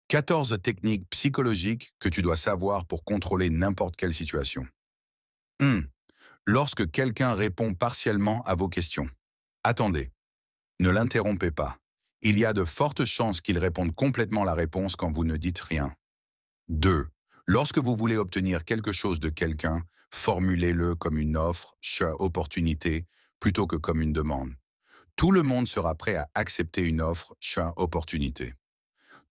14 techniques psychologiques que tu dois savoir pour contrôler n'importe quelle situation. 1. Lorsque quelqu'un répond partiellement à vos questions. Attendez, ne l'interrompez pas. Il y a de fortes chances qu'il réponde complètement la réponse quand vous ne dites rien. 2. Lorsque vous voulez obtenir quelque chose de quelqu'un, formulez-le comme une offre, opportunité, plutôt que comme une demande. Tout le monde sera prêt à accepter une offre, opportunité.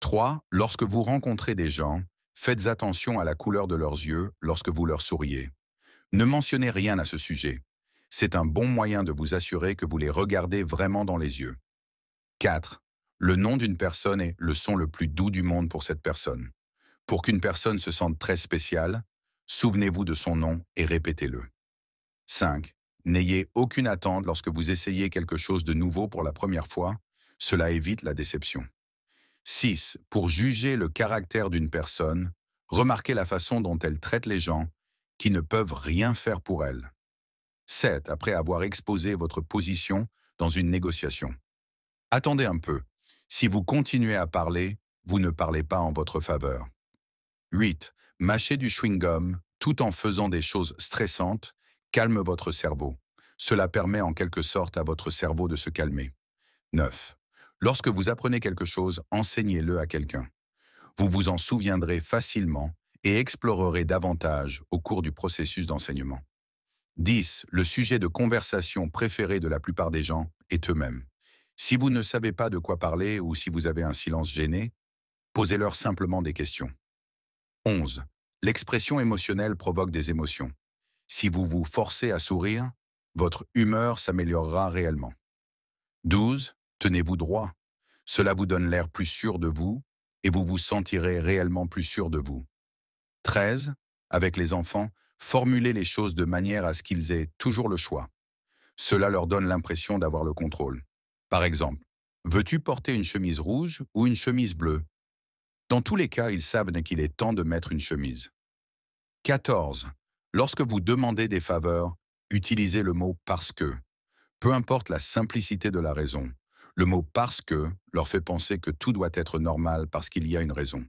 3. Lorsque vous rencontrez des gens, faites attention à la couleur de leurs yeux lorsque vous leur souriez. Ne mentionnez rien à ce sujet. C'est un bon moyen de vous assurer que vous les regardez vraiment dans les yeux. 4. Le nom d'une personne est le son le plus doux du monde pour cette personne. Pour qu'une personne se sente très spéciale, souvenez-vous de son nom et répétez-le. 5. N'ayez aucune attente lorsque vous essayez quelque chose de nouveau pour la première fois. Cela évite la déception. 6. Pour juger le caractère d'une personne, remarquez la façon dont elle traite les gens qui ne peuvent rien faire pour elle. 7. Après avoir exposé votre position dans une négociation. Attendez un peu. Si vous continuez à parler, vous ne parlez pas en votre faveur. 8. Mâchez du chewing-gum tout en faisant des choses stressantes calme votre cerveau. Cela permet en quelque sorte à votre cerveau de se calmer. 9. Lorsque vous apprenez quelque chose, enseignez-le à quelqu'un. Vous vous en souviendrez facilement et explorerez davantage au cours du processus d'enseignement. 10. Le sujet de conversation préféré de la plupart des gens est eux-mêmes. Si vous ne savez pas de quoi parler ou si vous avez un silence gêné, posez-leur simplement des questions. 11. L'expression émotionnelle provoque des émotions. Si vous vous forcez à sourire, votre humeur s'améliorera réellement. 12. Tenez-vous droit. Cela vous donne l'air plus sûr de vous et vous vous sentirez réellement plus sûr de vous. 13. Avec les enfants, formulez les choses de manière à ce qu'ils aient toujours le choix. Cela leur donne l'impression d'avoir le contrôle. Par exemple, veux-tu porter une chemise rouge ou une chemise bleue? Dans tous les cas, ils savent qu'il est temps de mettre une chemise. 14. Lorsque vous demandez des faveurs, utilisez le mot parce que. Peu importe la simplicité de la raison, le mot parce que leur fait penser que tout doit être normal parce qu'il y a une raison.